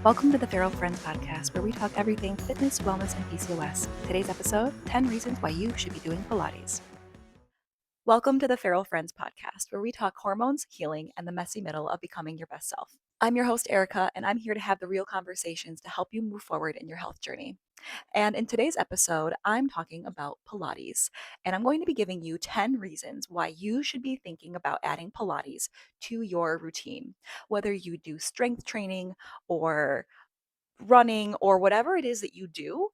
Welcome to the Feral Friends podcast, where we talk everything fitness, wellness, and PCOS. Today's episode 10 Reasons Why You Should Be Doing Pilates. Welcome to the Feral Friends podcast, where we talk hormones, healing, and the messy middle of becoming your best self. I'm your host, Erica, and I'm here to have the real conversations to help you move forward in your health journey. And in today's episode, I'm talking about Pilates, and I'm going to be giving you 10 reasons why you should be thinking about adding Pilates to your routine, whether you do strength training or running or whatever it is that you do.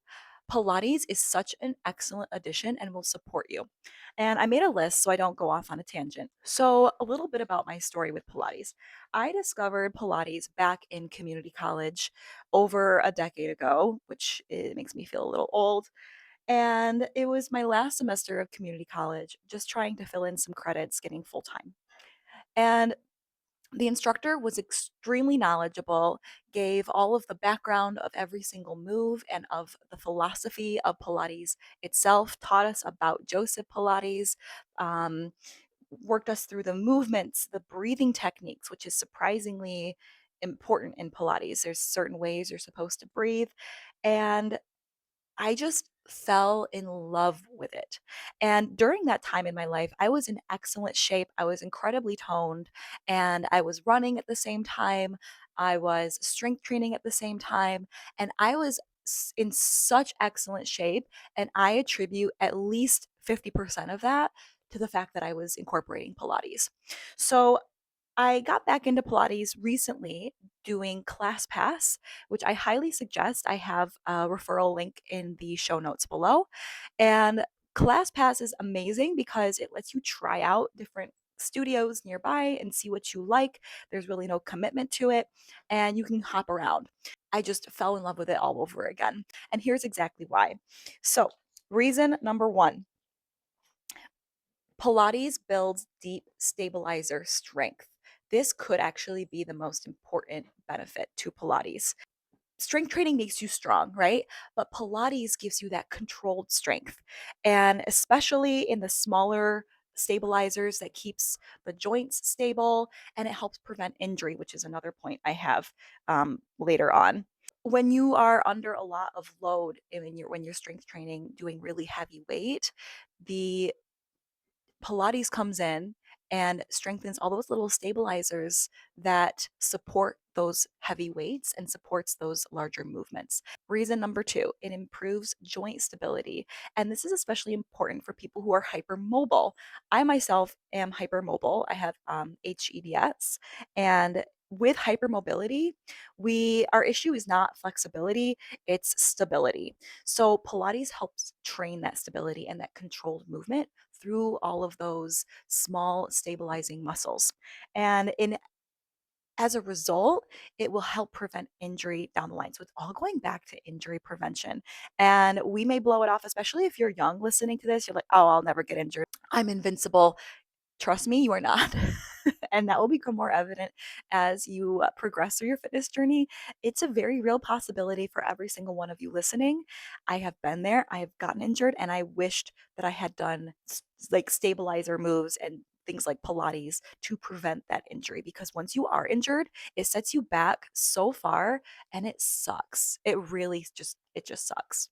Pilates is such an excellent addition and will support you. And I made a list so I don't go off on a tangent. So, a little bit about my story with Pilates. I discovered Pilates back in community college over a decade ago, which it makes me feel a little old. And it was my last semester of community college, just trying to fill in some credits, getting full time. And the instructor was extremely knowledgeable, gave all of the background of every single move and of the philosophy of Pilates itself, taught us about Joseph Pilates, um, worked us through the movements, the breathing techniques, which is surprisingly important in Pilates. There's certain ways you're supposed to breathe. And I just fell in love with it. And during that time in my life, I was in excellent shape. I was incredibly toned and I was running at the same time. I was strength training at the same time. And I was in such excellent shape. And I attribute at least 50% of that to the fact that I was incorporating Pilates. So I got back into Pilates recently doing ClassPass, which I highly suggest. I have a referral link in the show notes below. And ClassPass is amazing because it lets you try out different studios nearby and see what you like. There's really no commitment to it, and you can hop around. I just fell in love with it all over again. And here's exactly why. So, reason number one, Pilates builds deep stabilizer strength. This could actually be the most important benefit to Pilates. Strength training makes you strong, right? But Pilates gives you that controlled strength. And especially in the smaller stabilizers, that keeps the joints stable and it helps prevent injury, which is another point I have later on. When you are under a lot of load and when you're strength training, doing really heavy weight, the Pilates comes in and strengthens all those little stabilizers that support those heavy weights and supports those larger movements. Reason number two, it improves joint stability. And this is especially important for people who are hypermobile. I myself am hypermobile. I have HEDS. And with hypermobility, our issue is not flexibility, it's stability. So Pilates helps train that stability and that controlled movement through all of those small stabilizing muscles. And in as a result, it will help prevent injury down the line. So it's all going back to injury prevention. And we may blow it off, especially if you're young listening to this. You're like, oh, I'll never get injured. I'm invincible. Trust me, you are not. And that will become more evident as you progress through your fitness journey. It's a very real possibility for every single one of you listening. I have been there, I have gotten injured, and I wished that I had done like stabilizer moves and things like Pilates to prevent that injury, because once you are injured, it sets you back so far and it sucks. It just sucks.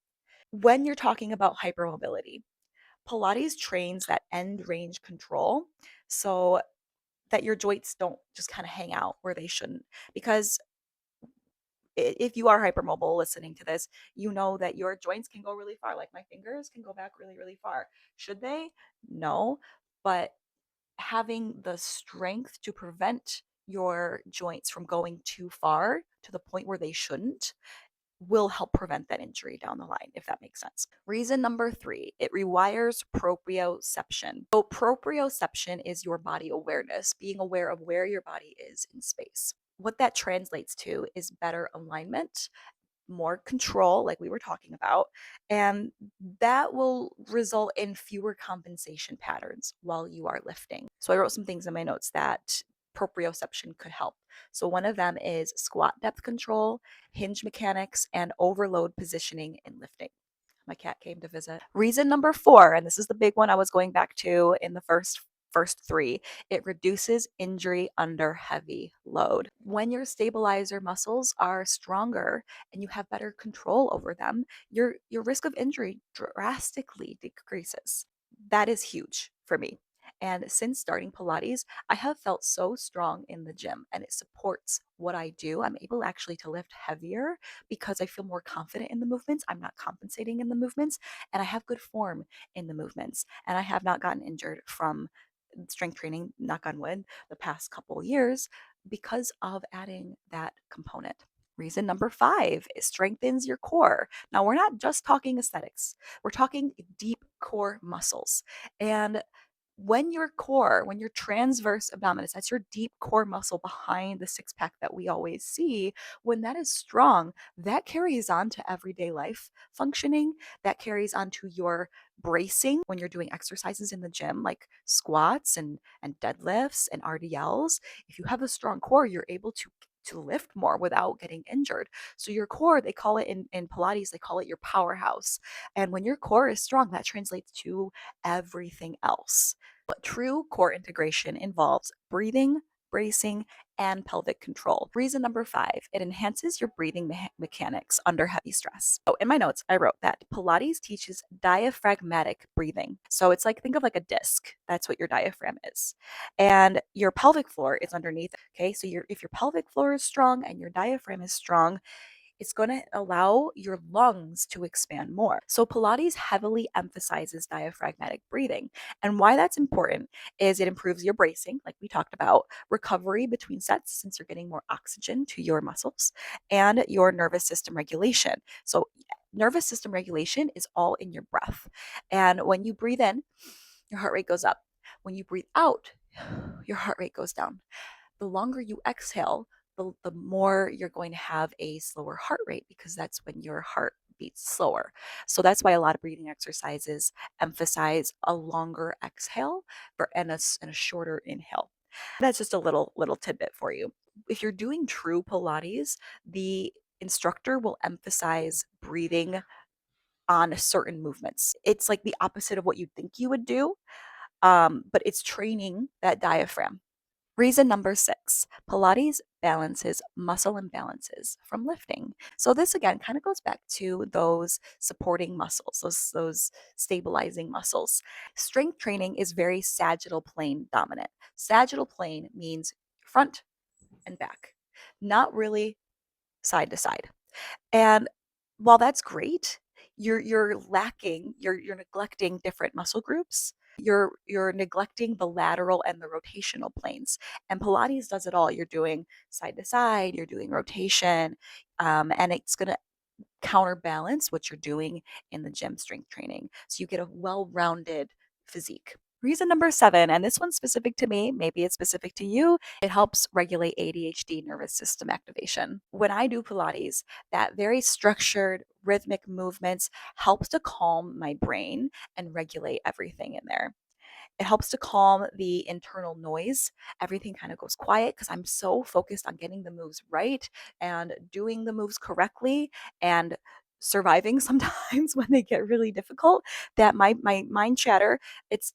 When you're talking about hypermobility, Pilates trains that end range control so that your joints don't just kind of hang out where they shouldn't. Because if you are hypermobile listening to this, you know that your joints can go really far. Like my fingers can go back really, really far. Should they? No. But having the strength to prevent your joints from going too far to the point where they shouldn't will help prevent that injury down the line, if that makes sense. Reason number three, it rewires proprioception. So, proprioception is your body awareness, being aware of where your body is in space. What that translates to is better alignment, more control, like we were talking about, and that will result in fewer compensation patterns while you are lifting. So I wrote some things in my notes that proprioception could help. So one of them is squat depth control, hinge mechanics, and overload positioning in lifting. My cat came to visit. Reason number four, and this is the big one I was going back to in the first three, it reduces injury under heavy load. When your stabilizer muscles are stronger and you have better control over them, your risk of injury drastically decreases. That is huge for me. And since starting Pilates, I have felt so strong in the gym and it supports what I do. I'm able actually to lift heavier because I feel more confident in the movements. I'm not compensating in the movements and I have good form in the movements. And I have not gotten injured from strength training, knock on wood, the past couple years because of adding that component. Reason number five, it strengthens your core. Now, we're not just talking aesthetics, we're talking deep core muscles. And when your transverse abdominis, that's your deep core muscle behind the six pack that we always see, when that is strong, that carries on to everyday life functioning. That carries on to your bracing when you're doing exercises in the gym, like squats and deadlifts and RDLs. If you have a strong core, you're able to lift more without getting injured. So your core, they call it in Pilates, they call it your powerhouse. And when your core is strong, that translates to everything else. But true core integration involves breathing, bracing, and pelvic control. Reason number five, it enhances your breathing mechanics under heavy stress. So in my notes, I wrote that Pilates teaches diaphragmatic breathing. So it's like, think of like a disc. That's what your diaphragm is. And your pelvic floor is underneath. Okay. So if your pelvic floor is strong and your diaphragm is strong, it's going to allow your lungs to expand more. So Pilates heavily emphasizes diaphragmatic breathing. And why that's important is it improves your bracing, like we talked about, recovery between sets, since you're getting more oxygen to your muscles, and your nervous system regulation. So nervous system regulation is all in your breath. And when you breathe in, your heart rate goes up. When you breathe out, your heart rate goes down. The longer you exhale, the more you're going to have a slower heart rate because that's when your heart beats slower. So that's why a lot of breathing exercises emphasize a longer exhale and a shorter inhale. That's just a little tidbit for you. If you're doing true Pilates, the instructor will emphasize breathing on certain movements. It's like the opposite of what you think you would do, but it's training that diaphragm. Reason number six, Pilates balances muscle imbalances from lifting. So this again kind of goes back to those supporting muscles, those stabilizing muscles. Strength training is very sagittal plane dominant. Sagittal plane means front and back, not really side to side. And while that's great, you're neglecting different muscle groups. You're neglecting the lateral and the rotational planes. And Pilates does it all. You're doing side to side, you're doing rotation, and it's going to counterbalance what you're doing in the gym strength training. So you get a well-rounded physique. Reason number seven, and this one's specific to me, maybe it's specific to you, it helps regulate ADHD nervous system activation. When I do Pilates, that very structured, rhythmic movements helps to calm my brain and regulate everything in there. It helps to calm the internal noise. Everything kind of goes quiet because I'm so focused on getting the moves right and doing the moves correctly and surviving sometimes when they get really difficult, that my mind chatter, it's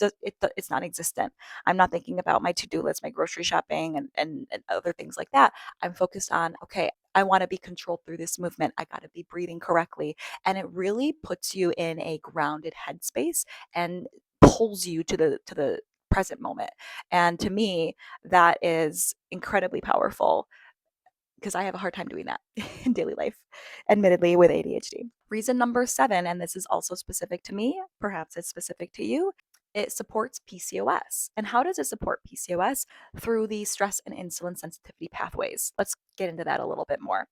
non-existent. I'm not thinking about my to-do list, my grocery shopping, and other things like that. I'm focused on, okay, I want to be controlled through this movement. I got to be breathing correctly. And it really puts you in a grounded headspace and pulls you to the present moment. And to me, that is incredibly powerful because I have a hard time doing that in daily life, admittedly, with ADHD. Reason number seven, and this is also specific to me, perhaps it's specific to you, it supports PCOS. And how does it support PCOS? Through the stress and insulin sensitivity pathways. Let's get into that a little bit more.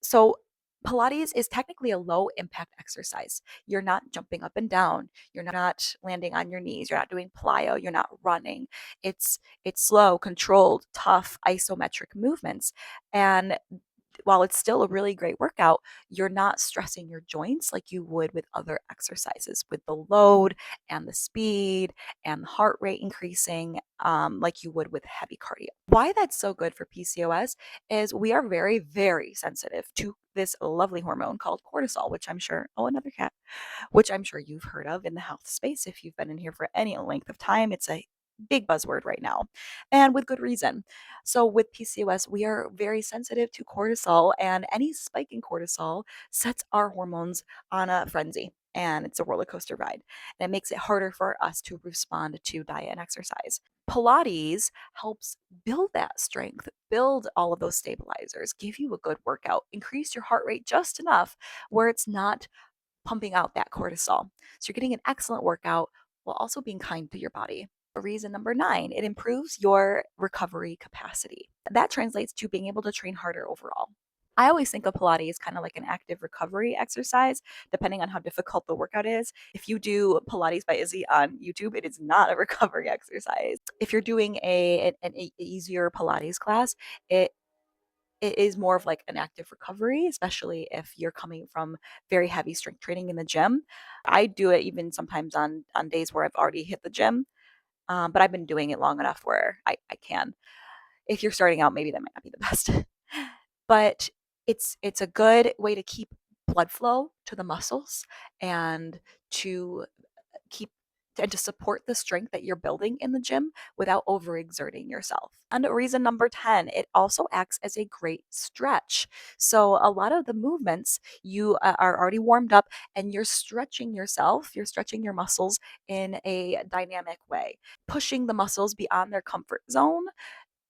So, Pilates is technically a low impact exercise. You're not jumping up and down. You're not landing on your knees. You're not doing plyo. You're not running. It's slow, controlled, tough isometric movements. And while it's still a really great workout, you're not stressing your joints like you would with other exercises, with the load and the speed and the heart rate increasing, like you would with heavy cardio. Why that's so good for PCOS is we are very, very sensitive to this lovely hormone called cortisol, which I'm sure, oh, another cat, which I'm sure you've heard of in the health space if you've been in here for any length of time. It's a big buzzword right now, and with good reason. So, with PCOS, we are very sensitive to cortisol, and any spike in cortisol sets our hormones on a frenzy. And it's a roller coaster ride. And it makes it harder for us to respond to diet and exercise. Pilates helps build that strength, build all of those stabilizers, give you a good workout, increase your heart rate just enough where it's not pumping out that cortisol. So you're getting an excellent workout while also being kind to your body. Reason number 9, it improves your recovery capacity. That translates to being able to train harder overall. I always think of Pilates kind of like an active recovery exercise, depending on how difficult the workout is. If you do Pilates by Izzy on YouTube, it is not a recovery exercise. If you're doing an easier Pilates class, it it is more of like an active recovery, especially if you're coming from very heavy strength training in the gym. I do it even sometimes on days where I've already hit the gym, but I've been doing it long enough where I can. If you're starting out, maybe that might not be the best, but it's a good way to keep blood flow to the muscles and to keep and to support the strength that you're building in the gym without overexerting yourself. And reason number 10, it also acts as a great stretch. So a lot of the movements you are already warmed up and you're stretching yourself, you're stretching your muscles in a dynamic way, pushing the muscles beyond their comfort zone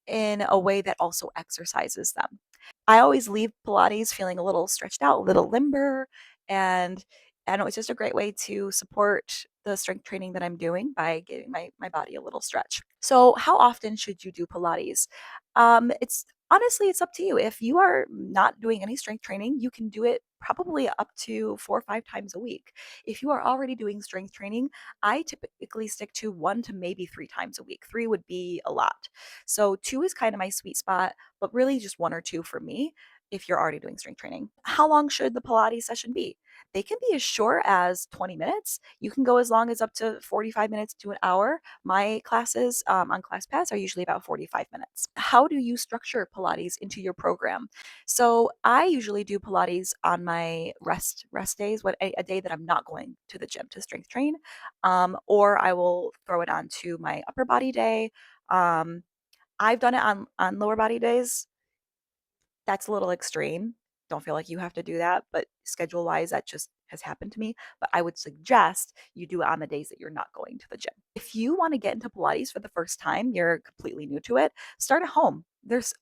in a way that also exercises them. I always leave Pilates feeling a little stretched out, a little limber, and I know it's just a great way to support the strength training that I'm doing by giving my body a little stretch. So, how often should you do Pilates? It's honestly it's up to you. If you are not doing any strength training, you can do it probably up to 4 or 5 times a week. If you are already doing strength training, I typically stick to 1 to maybe 3 times a week. 3 would be a lot. So 2 is kind of my sweet spot, but really just 1 or 2 for me if you're already doing strength training. How long should the Pilates session be? They can be as short as 20 minutes. You can go as long as up to 45 minutes to an hour. My classes on ClassPass are usually about 45 minutes. How do you structure Pilates into your program? So I usually do Pilates on my rest days, a day that I'm not going to the gym to strength train, or I will throw it onto my upper body day. Um, I've done it on lower body days. That's a little extreme. Don't feel like you have to do that, but schedule-wise, that just has happened to me. But I would suggest you do it on the days that you're not going to the gym. If you want to get into Pilates for the first time, you're completely new to it, start at home. There's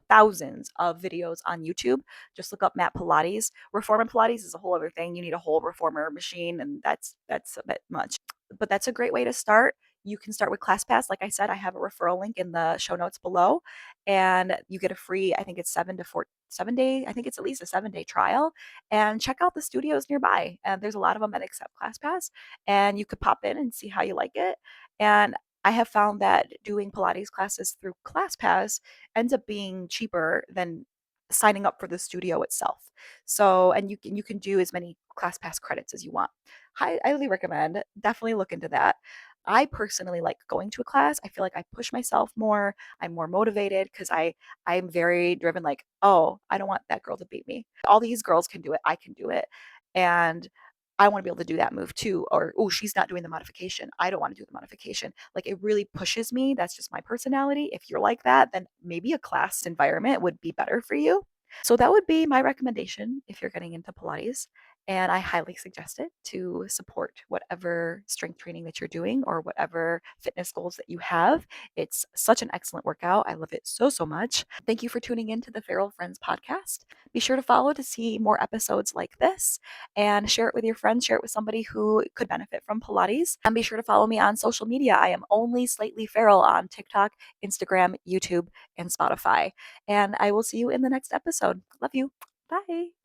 thousands of videos on YouTube. Just look up Mat Pilates. Reformer Pilates is a whole other thing. You need a whole reformer machine, and that's a bit much. But that's a great way to start. You can start with ClassPass. Like I said, I have a referral link in the show notes below, and you get a free, I think it's 7 day, I think it's at least a 7 day trial. And check out the studios nearby. And there's a lot of them that accept ClassPass, and you could pop in and see how you like it. And I have found that doing Pilates classes through ClassPass ends up being cheaper than signing up for the studio itself. So, and you can do as many ClassPass credits as you want. Highly recommend. Definitely look into that. I personally like going to a class. I feel like I push myself more. I'm more motivated because I'm very driven. Like, oh, I don't want that girl to beat me. All these girls can do it. I can do it, and I want to be able to do that move too. Or, oh, she's not doing the modification. I don't want to do the modification. Like, it really pushes me. That's just my personality. If you're like that, then maybe a class environment would be better for you. So that would be my recommendation if you're getting into Pilates. And I highly suggest it to support whatever strength training that you're doing or whatever fitness goals that you have. It's such an excellent workout. I love it so, so much. Thank you for tuning in to the Feral Friends podcast. Be sure to follow to see more episodes like this and share it with your friends, share it with somebody who could benefit from Pilates. And be sure to follow me on social media. I am only Slightly Feral on TikTok, Instagram, YouTube, and Spotify. And I will see you in the next episode. Love you. Bye.